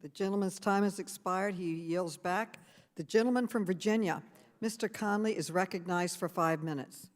The gentleman's time has expired. He yields back. The gentleman from Virginia, Mr. Connolly, is recognized for 5 minutes.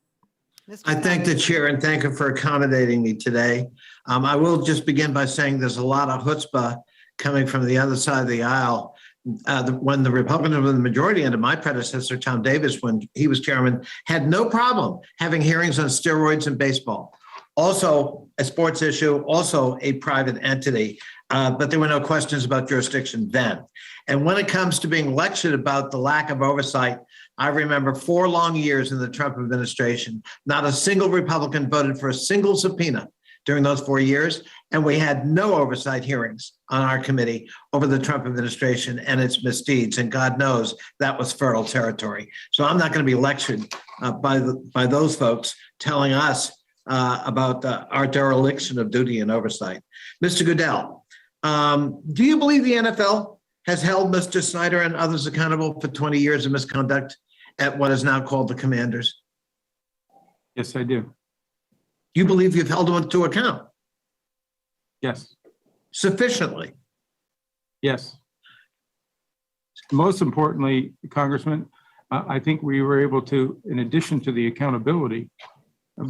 I thank the chair and thank her for accommodating me today. I will just begin by saying there's a lot of chutzpah coming from the other side of the aisle. When the Republicans were in the majority under my predecessor, Tom Davis, when he was chairman, had no problem having hearings on steroids in baseball. Also a sports issue, also a private entity, but there were no questions about jurisdiction then. And when it comes to being lectured about the lack of oversight, I remember 4 long years in the Trump administration. Not a single Republican voted for a single subpoena during those 4 years, and we had no oversight hearings on our committee over the Trump administration and its misdeeds, and God knows that was fertile territory. So I'm not going to be lectured by those folks telling us about our dereliction of duty and oversight. Mr. Goodell, do you believe the NFL has held Mr. Snyder and others accountable for 20 years of misconduct at what is now called the Commanders? Yes, I do. You believe you've held them to account? Yes. Sufficiently? Yes. Most importantly, Congressman, I think we were able to, in addition to the accountability,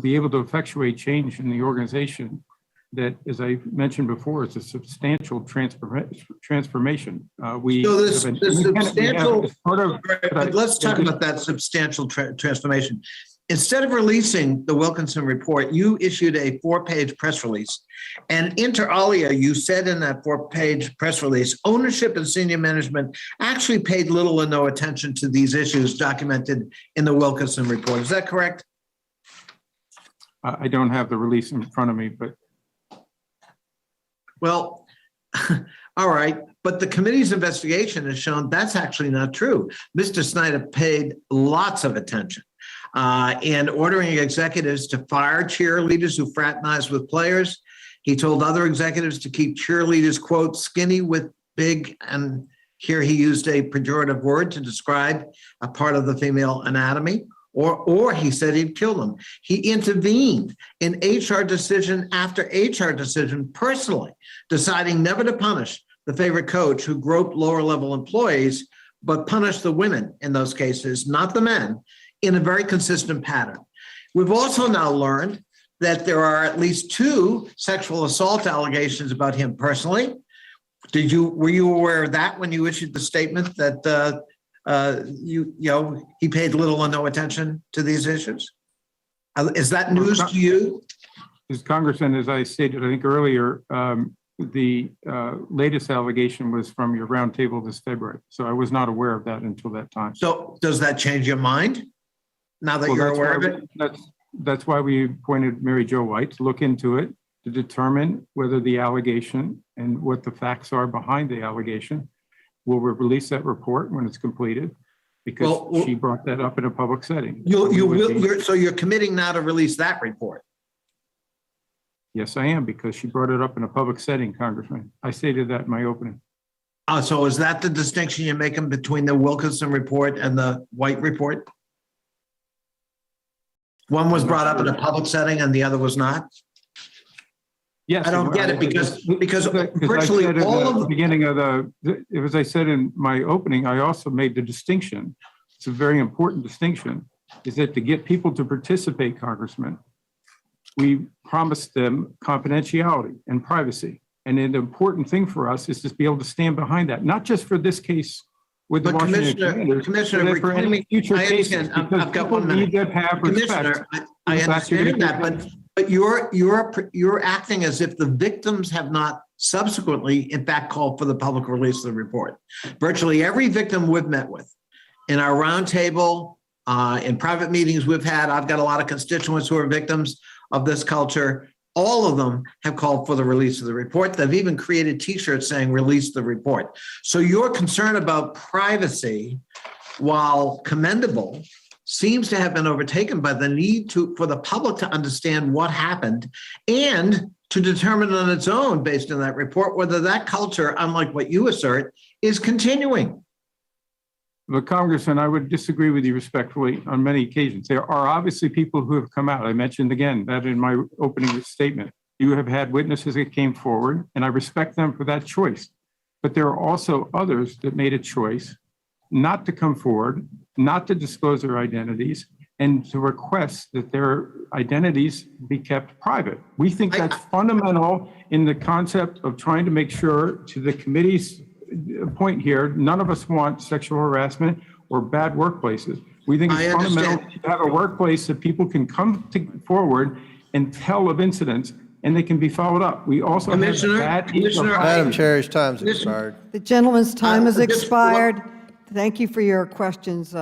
be able to effectuate change in the organization that, as I mentioned before, it's a substantial transformation. Let's talk about that substantial transformation. Instead of releasing the Wilkinson report, you issued a 4-page press release. And inter alia, you said in that 4-page press release, ownership and senior management actually paid little or no attention to these issues documented in the Wilkinson report. Is that correct? I don't have the release in front of me, but. Well, all right. But the committee's investigation has shown that's actually not true. Mr. Snyder paid lots of attention in ordering executives to fire cheerleaders who fraternized with players. He told other executives to keep cheerleaders, quote, skinny with big, and here he used a pejorative word to describe a part of the female anatomy. Or he said he'd kill them. He intervened in HR decision after HR decision personally, deciding never to punish the favorite coach who groped lower level employees, but punish the women in those cases, not the men, in a very consistent pattern. We've also now learned that there are at least 2 sexual assault allegations about him personally. Were you aware of that when you issued the statement that he paid little or no attention to these issues? Is that news to you? As Congressman, as I stated, I think earlier, the latest allegation was from your roundtable this February. So I was not aware of that until that time. So does that change your mind now that you're aware of it? That's why we appointed Mary Jo White to look into it, to determine whether the allegation and what the facts are behind the allegation. We'll release that report when it's completed, because she brought that up in a public setting. So you're committing now to release that report? Yes, I am, because she brought it up in a public setting, Congressman. I stated that in my opening. So is that the distinction you're making between the Wilkinson report and the White report? One was brought up in a public setting and the other was not? Yes, I don't get it because virtually all of the beginning of as I said in my opening, I also made the distinction. It's a very important distinction, is that to get people to participate, Congressman, we promised them confidentiality and privacy. And an important thing for us is to be able to stand behind that, not just for this case with the Washington Commissioner, for any future cases. I've got 1 minute. Commissioner, I understand that, but you're acting as if the victims have not subsequently, in fact, called for the public release of the report. Virtually every victim we've met with in our roundtable, in private meetings we've had, I've got a lot of constituents who are victims of this culture. All of them have called for the release of the report. They've even created T-shirts saying release the report. So your concern about privacy, while commendable, seems to have been overtaken by the need for the public to understand what happened and to determine on its own, based on that report, whether that culture, unlike what you assert, is continuing. But Congressman, I would disagree with you respectfully on many occasions. There are obviously people who have come out. I mentioned again that in my opening statement. You have had witnesses that came forward, and I respect them for that choice. but there are also others that made a choice not to come forward, not to disclose their identities, and to request that their identities be kept private. We think that's fundamental in the concept of trying to make sure, to the committee's point here, none of us want sexual harassment or bad workplaces. We think it's fundamental to have a workplace that people can come forward and tell of incidents, and they can be followed up. We also have bad. Madam Chair, his time's expired. The gentleman's time has expired. Thank you for your questions.